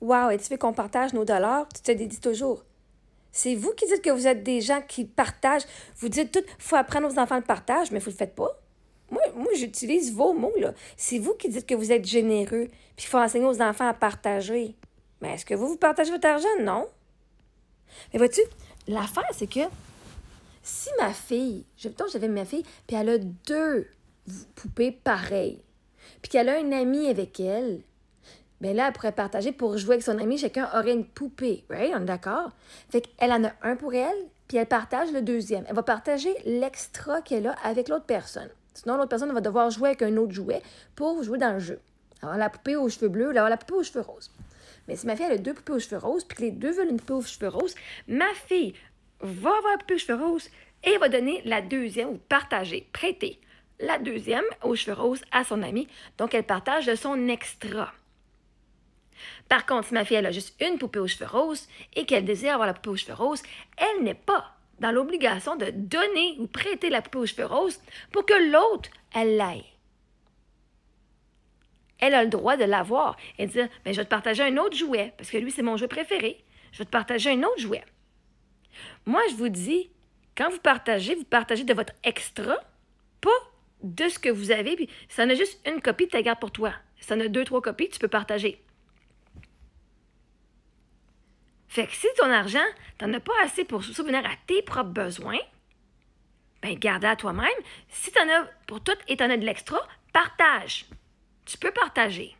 wow, et tu veux qu'on partage nos dollars? Tu te dis toujours. C'est vous qui dites que vous êtes des gens qui partagent. Vous dites tout, il faut apprendre aux enfants le partage, mais vous ne le faites pas. Moi j'utilise vos mots, là. C'est vous qui dites que vous êtes généreux, puis il faut enseigner aux enfants à partager. Mais est-ce que vous partagez votre argent? Non. Mais vois-tu, l'affaire, c'est que si ma fille, j'avais ma fille, puis elle a deux poupées pareilles, puis qu'elle a une amie avec elle, bien là, elle pourrait partager pour jouer avec son amie. Chacun aurait une poupée, right? On est d'accord? Fait qu'elle en a un pour elle, puis elle partage le deuxième. Elle va partager l'extra qu'elle a avec l'autre personne. Sinon, l'autre personne va devoir jouer avec un autre jouet pour jouer dans le jeu. Alors, la poupée aux cheveux bleus, alors la poupée aux cheveux roses. Mais si ma fille elle a deux poupées aux cheveux roses, puis que les deux veulent une poupée aux cheveux roses, ma fille va avoir la poupée aux cheveux roses et va donner la deuxième, ou partager, prêter la deuxième aux cheveux roses à son amie. Donc, elle partage de son extra. Par contre, si ma fille elle a juste une poupée aux cheveux roses et qu'elle désire avoir la poupée aux cheveux roses, elle n'est pas dans l'obligation de donner ou prêter la poupée aux cheveux roses pour que l'autre, elle l'aille. Elle a le droit de l'avoir et de dire, ben, je vais te partager un autre jouet, parce que lui, c'est mon jouet préféré. Je vais te partager un autre jouet. Moi, je vous dis, quand vous partagez de votre extra, pas de ce que vous avez. Puis, si tu en as juste une copie, tu la gardes pour toi. Si tu en as 2, 3 copies, tu peux partager. Fait que si ton argent, tu n'en as pas assez pour subvenir à tes propres besoins, ben garde-la à toi-même. Si tu en as pour tout et tu en as de l'extra, partage. Tu peux partager.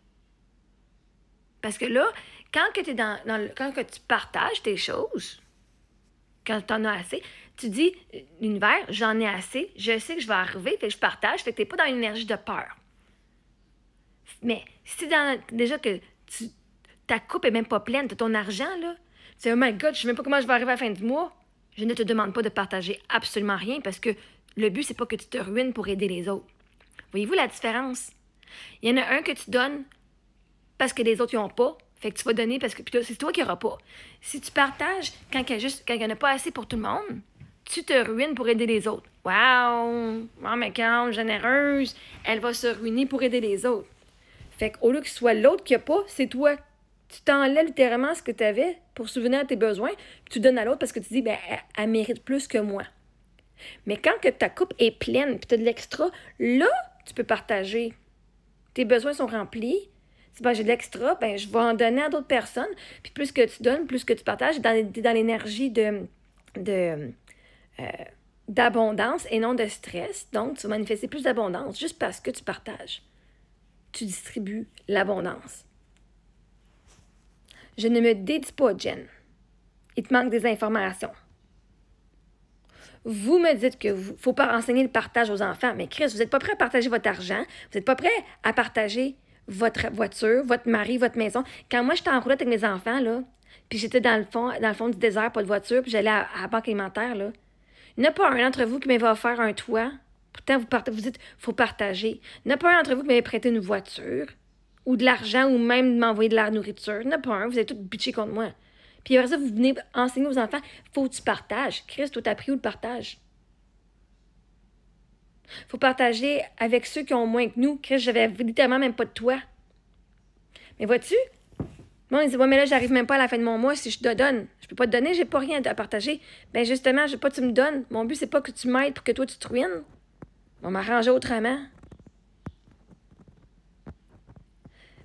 Parce que là, quand que tu partages tes choses, quand tu en as assez, tu dis, l'univers, j'en ai assez, je sais que je vais arriver, fait que je partage, fait que tu n'es pas dans une énergie de peur. Mais si déjà que ta coupe est même pas pleine de ton argent, là, tu dis, oh my God, je ne sais même pas comment je vais arriver à la fin du mois, je ne te demande pas de partager absolument rien parce que le but, c'est pas que tu te ruines pour aider les autres. Voyez-vous la différence? Il y en a un que tu donnes parce que les autres n'ont pas. Fait que tu vas donner parce que c'est toi qui n'auras pas. Si tu partages quand il n'y en a pas assez pour tout le monde, tu te ruines pour aider les autres. Wow! Oh, mais quand généreuse, elle va se ruiner pour aider les autres. Fait qu'au lieu que ce soit l'autre qui n'a pas, c'est toi. Tu t'enlèves littéralement ce que tu avais pour souvenir à tes besoins, puis tu donnes à l'autre parce que tu dis, ben, elle mérite plus que moi. Mais quand que ta coupe est pleine, puis tu as de l'extra, là, tu peux partager. Tes besoins sont remplis. Si ben, j'ai de l'extra, ben, je vais en donner à d'autres personnes. Puis plus que tu donnes, plus que tu partages, tu es dans l'énergie d'abondance et non de stress. Donc, tu vas manifester plus d'abondance juste parce que tu partages. Tu distribues l'abondance. Je ne me dédie pas, Jen. Il te manque des informations. Vous me dites qu'il ne faut pas enseigner le partage aux enfants. Mais Chris, vous n'êtes pas prêt à partager votre argent. Vous n'êtes pas prêt à partager votre voiture, votre mari, votre maison. Quand moi, j'étais en roulette avec mes enfants, là, puis j'étais dans le fond du désert, pas de voiture, puis j'allais à la banque alimentaire, là, il n'y en a pas un d'entre vous qui m'avait offert un toit. Pourtant, vous dites qu'il faut partager. Il n'y en a pas un d'entre vous qui m'avait prêté une voiture ou de l'argent ou même de m'envoyer de la nourriture. Il n'y en a pas un. Vous êtes tous bitchés contre moi. Puis après ça, vous venez enseigner aux enfants, faut que tu partages. Christ, toi, t'as appris où le partage? Faut partager avec ceux qui ont moins que nous. Christ, j'avais littéralement même pas de toi. Mais vois-tu? Bon, il dit, ouais, mais là, j'arrive même pas à la fin de mon mois si je te donne. Je peux pas te donner, j'ai pas rien à partager. Ben justement, je veux pas que tu me donnes. Mon but, c'est pas que tu m'aides pour que toi, tu te ruines. On va m'arranger autrement.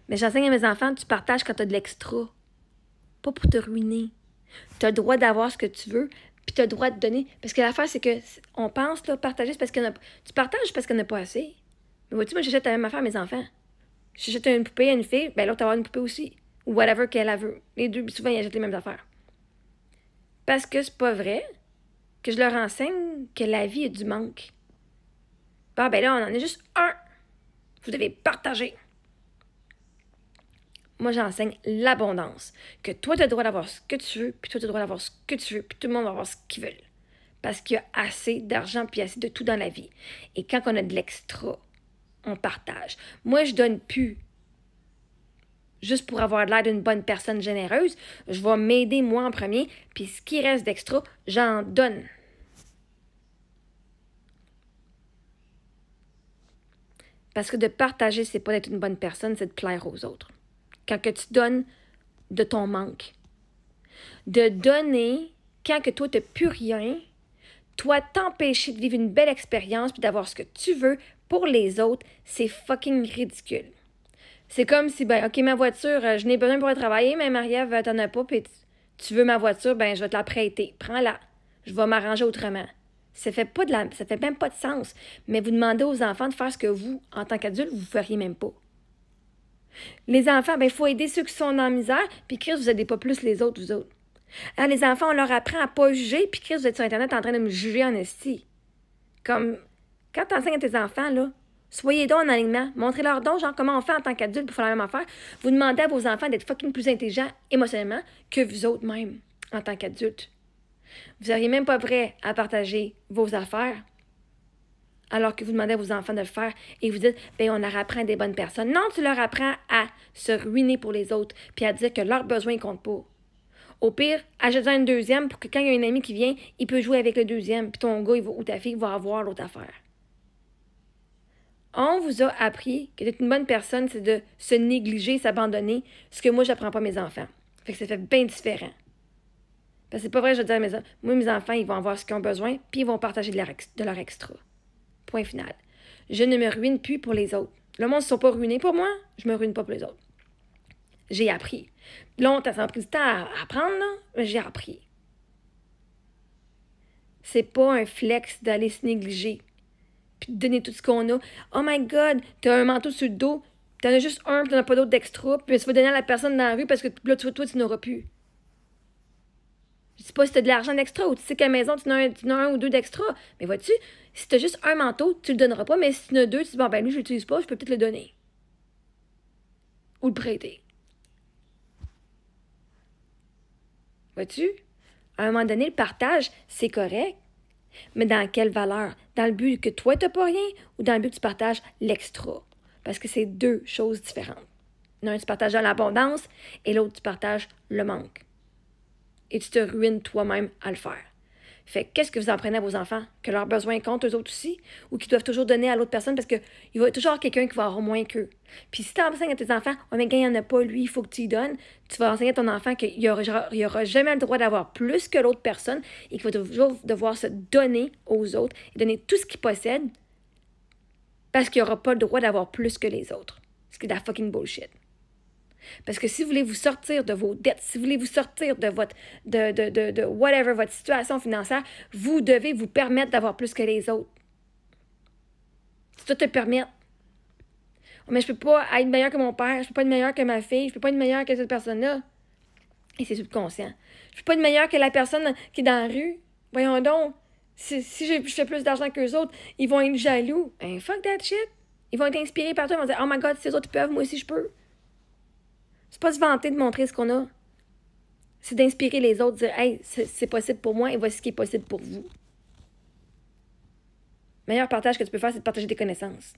Mais j'enseigne à mes enfants, tu partages quand tu as de l'extra. Pas pour te ruiner. Tu as le droit d'avoir ce que tu veux, puis tu as le droit de donner. Parce que l'affaire, c'est que on pense, là, partager, c'est parce qu'il y en a... Tu partages parce qu'il n'y en a pas assez. Mais vois-tu, moi, j'achète la même affaire à mes enfants. J'achète une poupée à une fille, ben l'autre, avoir une poupée aussi. Ou whatever qu'elle veut. Les deux, souvent, ils achètent les mêmes affaires. Parce que c'est pas vrai que je leur enseigne que la vie est du manque. Bon, ben là, on en a juste un. Vous devez partager. Moi, j'enseigne l'abondance. Que toi, tu as le droit d'avoir ce que tu veux, puis toi, tu as le droit d'avoir ce que tu veux, puis tout le monde va avoir ce qu'ils veulent. Parce qu'il y a assez d'argent, puis assez de tout dans la vie. Et quand on a de l'extra, on partage. Moi, je donne plus. Juste pour avoir l'air d'une bonne personne généreuse, je vais m'aider moi en premier, puis ce qui reste d'extra, j'en donne. Parce que de partager, c'est pas d'être une bonne personne, c'est de plaire aux autres. Quand que tu donnes de ton manque. De donner quand que toi, tu n'as plus rien, toi, t'empêcher de vivre une belle expérience puis d'avoir ce que tu veux pour les autres, c'est fucking ridicule. C'est comme si, ben, OK, ma voiture, je n'ai besoin pour aller travailler, mais Marie-Ève, t'en as pas, puis tu veux ma voiture, ben, je vais te la prêter. Prends-la. Je vais m'arranger autrement. Ça fait même pas de sens. Mais vous demandez aux enfants de faire ce que vous, en tant qu'adulte, vous ne feriez même pas. Les enfants, ben, il faut aider ceux qui sont dans la misère, puis Chris, vous n'aidez pas plus les autres, vous autres. Alors, les enfants, on leur apprend à ne pas juger, puis Chris, vous êtes sur Internet en train de me juger en esti. Comme, quand tu enseignes à tes enfants, là, soyez donc en alignement. Montrez-leur donc, genre, comment on fait en tant qu'adulte pour faire la même affaire. Vous demandez à vos enfants d'être fucking plus intelligents émotionnellement que vous autres même, en tant qu'adultes. Vous n'seriez même pas prêt à partager vos affaires, alors que vous demandez à vos enfants de le faire et vous dites, bien, on leur apprend des bonnes personnes. Non, tu leur apprends à se ruiner pour les autres, puis à dire que leurs besoins ne comptent pas. Au pire, achète-en une deuxième pour que quand il y a un ami qui vient, il peut jouer avec le deuxième, puis ton gars ou ta fille va avoir l'autre affaire. On vous a appris que d'être une bonne personne, c'est de se négliger, s'abandonner, ce que moi, je n'apprends pas à mes enfants. Fait que ça fait bien différent. Parce que c'est pas vrai, je veux dire, moi, mes enfants, ils vont avoir ce qu'ils ont besoin, puis ils vont partager de leur extra. Point final. Je ne me ruine plus pour les autres. Le monde ne se sont pas ruinés pour moi, je me ruine pas pour les autres. J'ai appris. Longtemps, ça m'a pris du temps à apprendre, là, mais j'ai appris. C'est pas un flex d'aller se négliger, puis de donner tout ce qu'on a. Oh my God, t'as un manteau sur le dos, t'en as juste un, puis t'en as pas d'autre d'extra, puis tu vas donner à la personne dans la rue parce que là, toi, tu n'auras plus. Je sais pas si t'as de l'argent d'extra ou tu sais qu'à la maison, tu en as un ou deux d'extra. Mais vois-tu, si t'as juste un manteau, tu le donneras pas, mais si tu en as deux, tu dis, bon, ben lui, je l'utilise pas, je peux peut-être le donner. Ou le prêter. Vois-tu? À un moment donné, le partage, c'est correct. Mais dans quelle valeur? Dans le but que toi, t'as pas rien ou dans le but que tu partages l'extra? Parce que c'est deux choses différentes. L'un, tu partages l'abondance et l'autre, tu partages le manque. Et tu te ruines toi-même à le faire. Fait qu'est-ce que vous apprenez à vos enfants? Que leurs besoins comptent eux autres aussi? Ou qu'ils doivent toujours donner à l'autre personne parce qu'il va y toujours avoir quelqu'un qui va avoir moins qu'eux. Puis si tu enseignes à tes enfants, oh, mais quand il n'y en a pas, lui, il faut que tu y donnes, tu vas enseigner à ton enfant qu'il n'y aura jamais le droit d'avoir plus que l'autre personne et qu'il va toujours devoir se donner aux autres et donner tout ce qu'il possède parce qu'il n'aura pas le droit d'avoir plus que les autres. Ce qui est de la fucking bullshit. Parce que si vous voulez vous sortir de vos dettes, si vous voulez vous sortir de votre, de whatever, votre situation financière, vous devez vous permettre d'avoir plus que les autres. Si tu te le permettre. Mais je peux pas être meilleur que mon père, je peux pas être meilleur que ma fille, je peux pas être meilleur que cette personne-là. Et c'est subconscient. Je peux pas être meilleur que la personne qui est dans la rue. Voyons donc, si je fais plus d'argent qu'eux autres, ils vont être jaloux. Hey, fuck that shit. Ils vont être inspirés par toi, ils vont dire, oh my God, si les autres peuvent, moi aussi je peux. C'est pas se vanter de montrer ce qu'on a. C'est d'inspirer les autres, dire, hey, c'est possible pour moi et voici ce qui est possible pour vous. Le meilleur partage que tu peux faire, c'est de partager tes connaissances.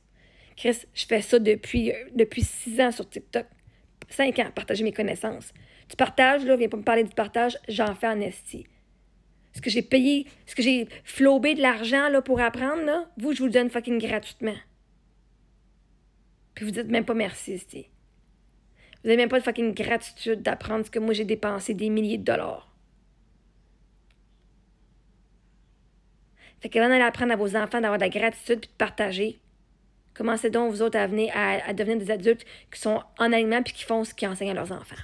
Chris, je fais ça depuis 6 ans sur TikTok. 5 ans, partager mes connaissances. Tu partages, là, viens pas me parler du partage, j'en fais en esti. Ce que j'ai payé, ce que j'ai flobé de l'argent là, pour apprendre, là, vous, je vous le donne fucking gratuitement. Puis vous dites même pas merci, esti. Vous n'avez même pas de fucking gratitude d'apprendre ce que moi j'ai dépensé des milliers de dollars. Fait qu'avant d'aller apprendre à vos enfants d'avoir de la gratitude puis de partager, commencez donc vous autres à devenir des adultes qui sont en alignement puis qui font ce qu'ils enseignent à leurs enfants.